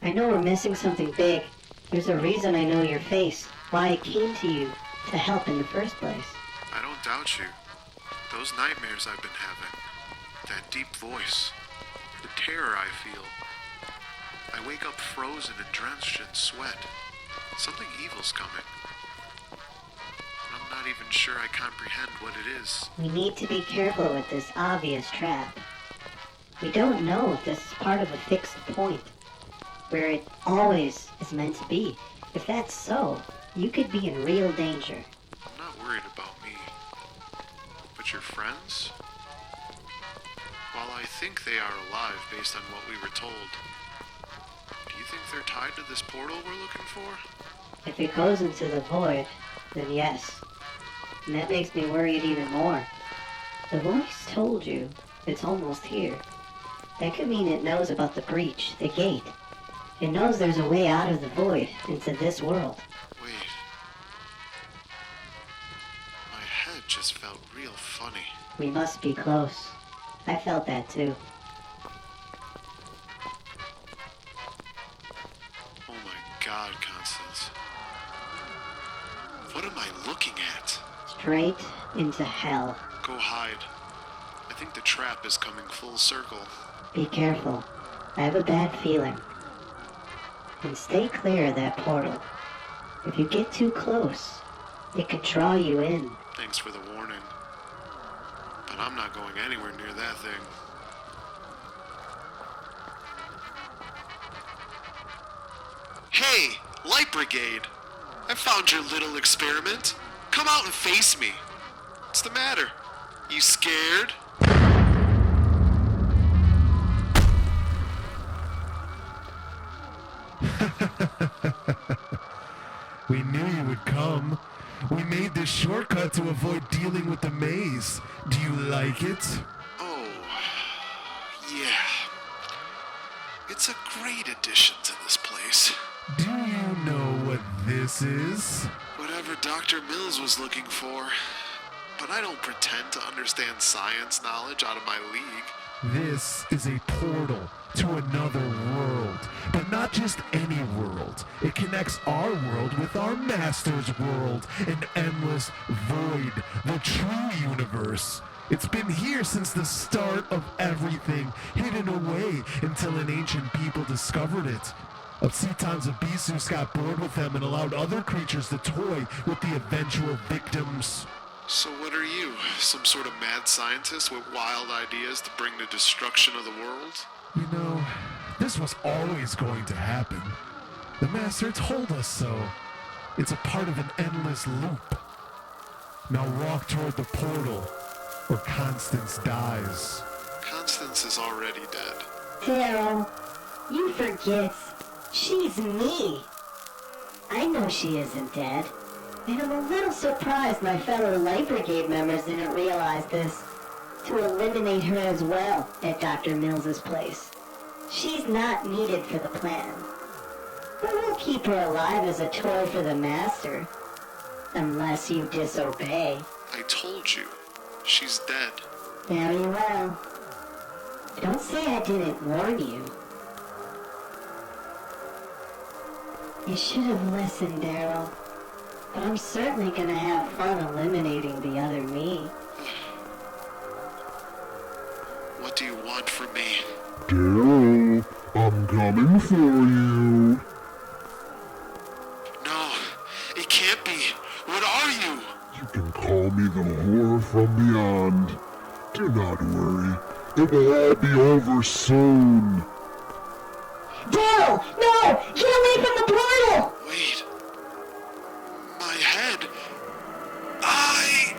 I know we're missing something big. There's a reason I know your face, why I came to you to help in the first place. I don't doubt you. Those nightmares I've been having, that deep voice, the terror I feel. I wake up frozen and drenched in sweat. Something evil's coming. I'm not even sure I comprehend what it is. We need to be careful with this obvious trap. We don't know if this is part of a fixed point, where it always is meant to be. If that's so, you could be in real danger. I'm not worried about me. But your friends? While I think they are alive based on what we were told, do you think they're tied to this portal we're looking for? If it goes into the void, then yes. And that makes me worried even more. The voice told you it's almost here. That could mean it knows about the breach, the gate. It knows there's a way out of the void into this world. Wait. My head just felt real funny. We must be close. I felt that too. Oh my God, Constance. What am I looking at? Straight into hell. Go hide. I think the trap is coming full circle. Be careful. I have a bad feeling. And stay clear of that portal. If you get too close, it could draw you in. Thanks for the warning. But I'm not going anywhere near that thing. Hey, Light Brigade! I found your little experiment. Come out and face me. What's the matter? You scared? We knew you would come. We made this shortcut to avoid dealing with the maze. Do you like it? Oh, yeah. It's a great addition to this place. Do you know what this is? Whatever Dr. Mills was looking for. But I don't pretend to understand science knowledge out of my league. This is a portal to another world. But not just any world. It connects our world with our master's world. An endless void. The true universe. It's been here since the start of everything, hidden away until an ancient people discovered it. Obsitans of Bisus got bored with them and allowed other creatures to toy with the eventual victims. So what are you? Some sort of mad scientist with wild ideas to bring the destruction of the world? You know, this was always going to happen. The Master told us so. It's a part of an endless loop. Now walk toward the portal, or Constance dies. Constance is already dead. Darryl, you forget. She's me. I know she isn't dead. And I'm a little surprised my fellow Light Brigade members didn't realize this. To eliminate her as well at Dr. Mills's place. She's not needed for the plan. But we'll keep her alive as a toy for the Master. Unless you disobey. I told you. She's dead. Very well. Don't say I didn't warn you. You should have listened, Darryl. But I'm certainly gonna have fun eliminating the other me. What do you want from me? Darryl, I'm coming for you. No, it can't be. What are you? You can call me the horror from beyond. Do not worry. It will all be over soon. Darryl! No! Get away from the portal! Wait. My head. I...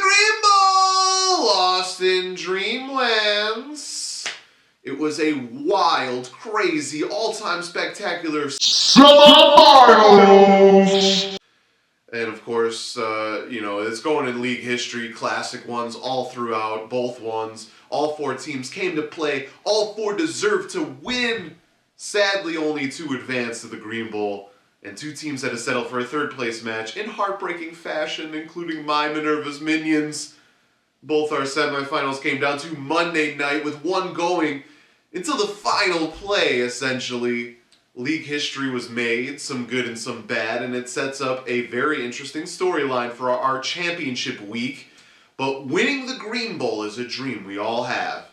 Green Bowl! Lost in Dreamlands. It was a wild, crazy, all-time spectacular Semifinals! And of course, it's going in league history, classic ones all throughout, both ones. All four teams came to play. All four deserved to win. Sadly, only two advanced to the Green Bowl. And two teams had to settle for a third-place match in heartbreaking fashion, including my Minerva's Minions. Both our semifinals came down to Monday night, with one going until the final play, essentially. League history was made, some good and some bad, and it sets up a very interesting storyline for our championship week. But winning the Green Bowl is a dream we all have.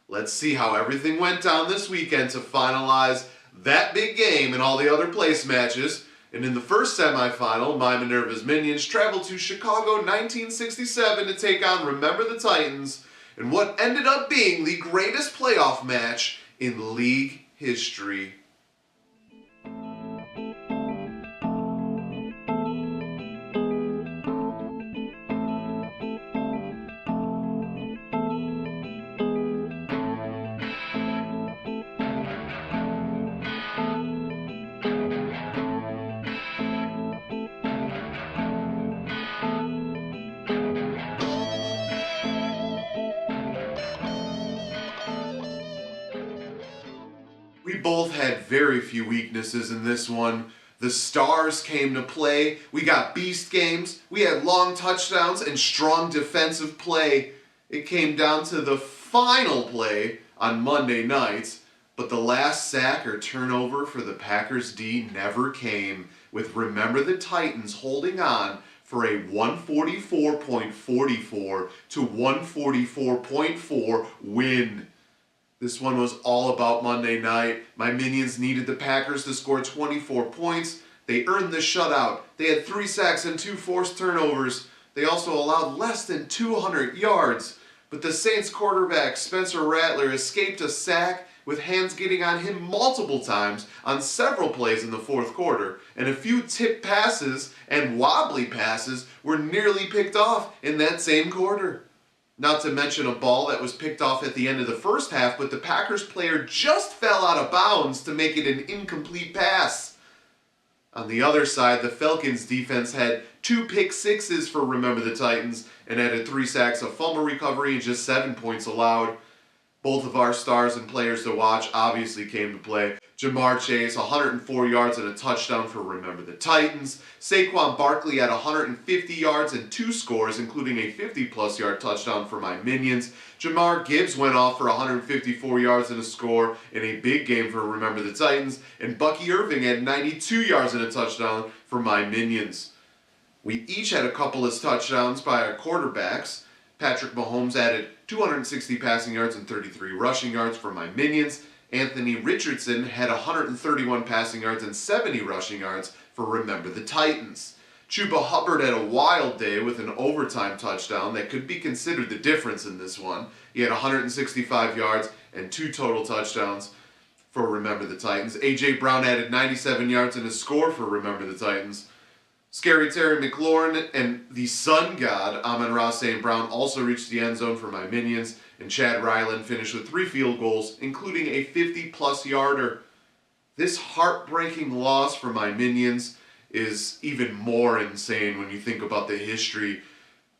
Let's see how everything went down this weekend to finalize that big game and all the other place matches. And in the first semifinal, my Minerva's Minions traveled to Chicago 1967 to take on Remember the Titans in what ended up being the greatest playoff match in league history. We both had very few weaknesses in this one. The stars came to play. We got beast games. We had long touchdowns and strong defensive play. It came down to the final play on Monday night, but the last sack or turnover for the Packers D never came, with Remember the Titans holding on for a 144.44 to 144.4 win. This one was all about Monday night. My Minions needed the Packers to score 24 points. They earned the shutout. They had 3 sacks and 2 forced turnovers. They also allowed less than 200 yards. But the Saints quarterback, Spencer Rattler, escaped a sack with hands getting on him multiple times on several plays in the fourth quarter. And a few tipped passes and wobbly passes were nearly picked off in that same quarter. Not to mention a ball that was picked off at the end of the first half, but the Packers player just fell out of bounds to make it an incomplete pass. On the other side, the Falcons defense had 2 pick sixes for Remember the Titans and added 3 sacks, a fumble recovery, and just 7 points allowed. Both of our stars and players to watch obviously came to play. Jamar Chase, 104 yards and a touchdown for Remember the Titans. Saquon Barkley had 150 yards and 2 scores, including a 50-plus yard touchdown for my Minions. Jamar Gibbs went off for 154 yards and a score in a big game for Remember the Titans. And Bucky Irving had 92 yards and a touchdown for my Minions. We each had a couple of touchdowns by our quarterbacks. Patrick Mahomes added 260 passing yards and 33 rushing yards for my Minions. Anthony Richardson had 131 passing yards and 70 rushing yards for Remember the Titans. Chuba Hubbard had a wild day with an overtime touchdown that could be considered the difference in this one. He had 165 yards and 2 total touchdowns for Remember the Titans. A.J. Brown added 97 yards and a score for Remember the Titans. Scary Terry McLaurin and the Sun God, Amon-Ra St. Brown, also reached the end zone for my Minions, and Chad Ryland finished with 3 field goals, including a 50-plus yarder. This heartbreaking loss for my Minions is even more insane when you think about the history.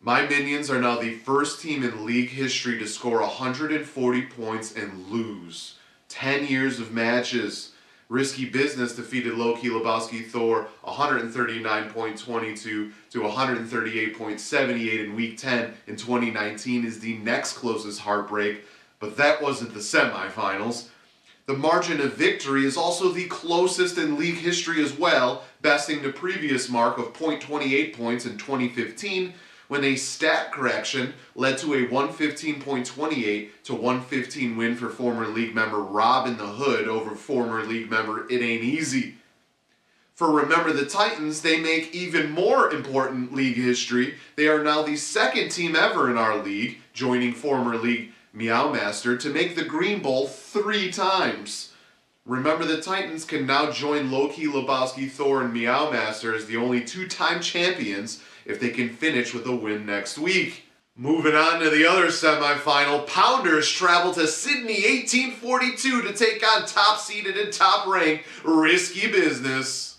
My Minions are now the first team in league history to score 140 points and lose. 10 years of matches. Risky Business defeated Loki Lebowski Thor 139.22 to 138.78 in Week 10 in 2019 is the next closest heartbreak, but that wasn't the semifinals. The margin of victory is also the closest in league history as well, besting the previous mark of .28 points in 2015, when a stat correction led to a 115.28 to 115 win for former league member Rob in the Hood over former league member It Ain't Easy. For Remember the Titans, they make even more important league history. They are now the second team ever in our league, joining former league Meow Master, to make the Green Bowl 3 times. Remember the Titans can now join Loki, Lebowski, Thor, and Meow Master as the only 2-time champions if they can finish with a win next week. Moving on to the other semifinal, Pounders travel to Sydney 1842 to take on top-seeded and top-ranked Risky Business.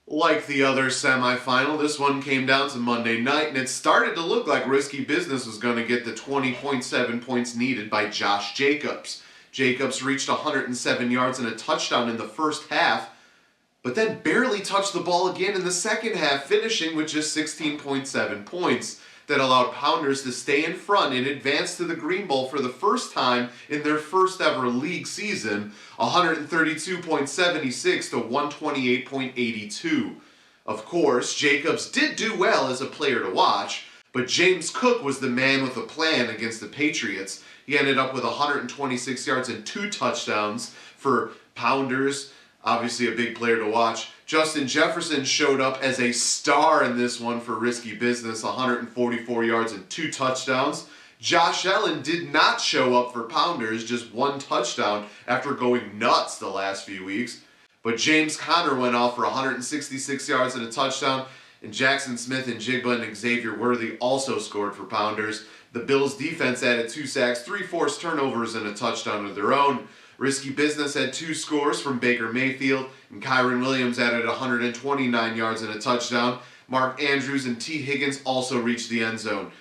Like the other semifinal, this one came down to Monday night, and it started to look like Risky Business was going to get the 20.7 points needed by Josh Jacobs. Jacobs reached 107 yards and a touchdown in the first half, but then barely touched the ball again in the second half, finishing with just 16.7 points. That allowed Pounders to stay in front and advance to the Green Bowl for the first time in their first ever league season, 132.76 to 128.82. Of course, Jacobs did do well as a player to watch, but James Cook was the man with a plan against the Patriots. He ended up with 126 yards and 2 touchdowns for Pounders. Obviously a big player to watch. Justin Jefferson showed up as a star in this one for Risky Business, 144 yards and 2 touchdowns. Josh Allen did not show up for Pounders, just 1 touchdown after going nuts the last few weeks. But James Conner went off for 166 yards and a touchdown, and Jackson Smith and Jigba and Xavier Worthy also scored for Pounders. The Bills' defense added 2 sacks, 3 forced turnovers, and a touchdown of their own. Risky Business had 2 scores from Baker Mayfield, and Kyron Williams added 129 yards and a touchdown. Mark Andrews and T. Higgins also reached the end zone.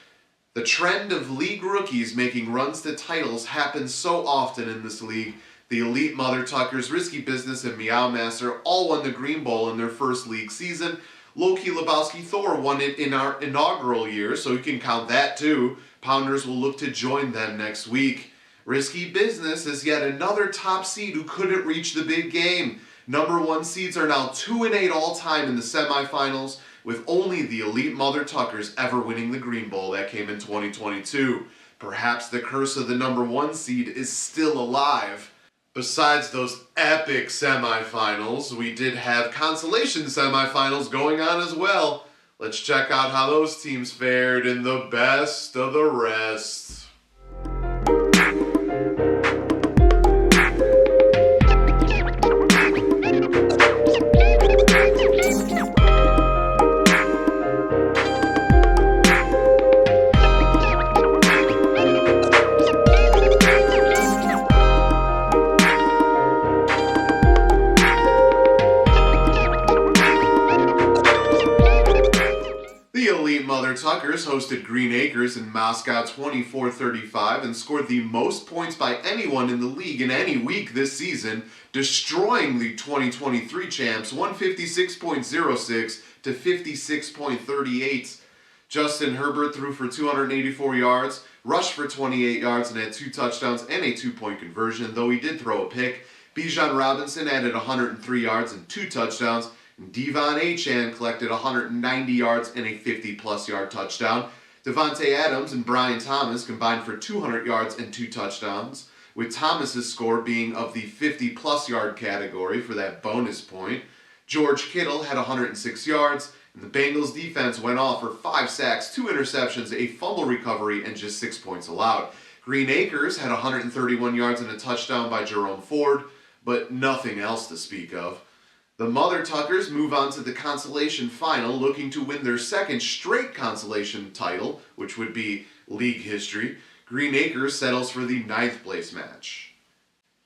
The trend of league rookies making runs to titles happens so often in this league. The Elite Mother Tuckers, Risky Business, and Meow Master all won the Green Bowl in their first league season. Loki Lebowski Thor won it in our inaugural year, so you can count that too. Pounders will look to join them next week. Risky Business is yet another top seed who couldn't reach the big game. Number 1 seeds are now 2-8 all time in the semifinals, with only the Elite Mother Tuckers ever winning the Green Bowl that came in 2022. Perhaps the curse of the number 1 seed is still alive. Besides those epic semifinals, we did have consolation semifinals going on as well. Let's check out how those teams fared in the best of the rest. Tuckers hosted Green Acres in Moscow 24-35 and scored the most points by anyone in the league in any week this season, destroying the 2023 champs 156.06 to 56.38. Justin Herbert threw for 284 yards, rushed for 28 yards, and had 2 touchdowns and a 2-point conversion, though he did throw a pick. Bijan Robinson added 103 yards and 2 touchdowns. Devon Achane collected 190 yards and a 50-plus yard touchdown. Devontae Adams and Brian Thomas combined for 200 yards and 2 touchdowns, with Thomas's score being of the 50-plus yard category for that bonus point. George Kittle had 106 yards, and the Bengals defense went off for 5 sacks, 2 interceptions, a fumble recovery, and just 6 points allowed. Green Acres had 131 yards and a touchdown by Jerome Ford, but nothing else to speak of. The Mother Tuckers move on to the consolation final, looking to win their 2nd straight consolation title, which would be league history. Green Acres settles for the 9th place match.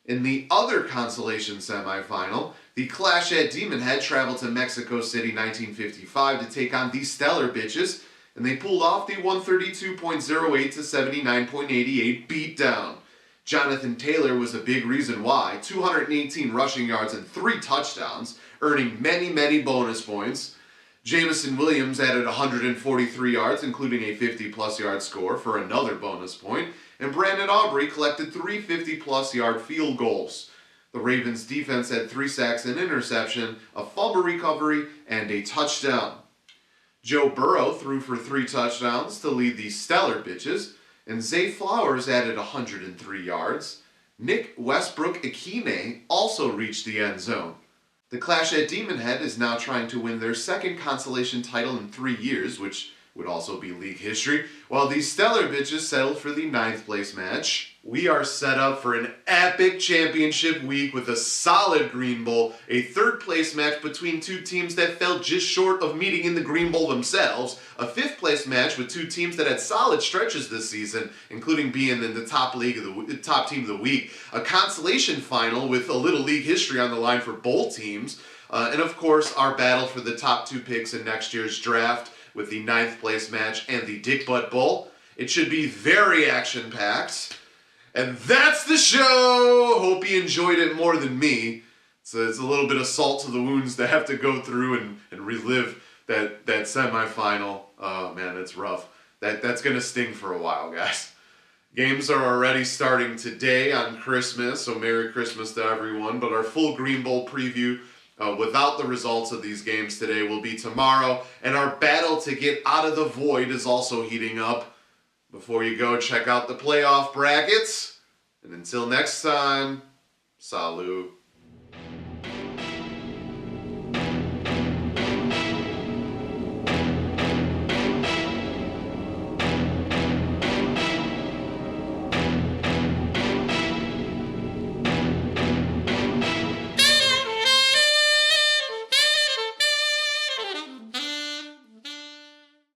In the other consolation semifinal, the Clash at Demon Head traveled to Mexico City 1955 to take on the Stellar Bitches, and they pulled off the 132.08 to 79.88 beatdown. Jonathan Taylor was a big reason why, 218 rushing yards and 3 touchdowns, earning many bonus points. Jameson Williams added 143 yards, including a 50-plus yard score for another bonus point, and Brandon Aubrey collected 3 50-plus yard field goals. The Ravens defense had 3 sacks, an interception, a fumble recovery, and a touchdown. Joe Burrow threw for 3 touchdowns to lead the Stellar Bitches. and Zay Flowers added 103 yards. Nick Westbrook-Akine also reached the end zone. The Clash at Demon Head is now trying to win their second consolation title in 3 years, which would also be league history, while these Stellar Bitches settled for the 9th place match. We are set up for an epic championship week with a solid Green Bowl, a 3rd place match between 2 teams that fell just short of meeting in the Green Bowl themselves, a 5th place match with 2 teams that had solid stretches this season, including being in the top team of the week, a consolation final with a little league history on the line for both teams, and of course our battle for the top 2 picks in next year's draft, with the 9th place match and the Dick Butt Bowl. It should be very action-packed. And that's the show! Hope you enjoyed it more than me. So it's a little bit of salt to the wounds to have to go through and relive that semifinal. Oh man, it's rough. That's gonna sting for a while, guys. Games are already starting today on Christmas, so Merry Christmas to everyone. But our full Green Bowl preview without the results of these games today will be tomorrow, and our battle to get out of the void is also heating up. Before you go, check out the playoff brackets, and until next time, salut.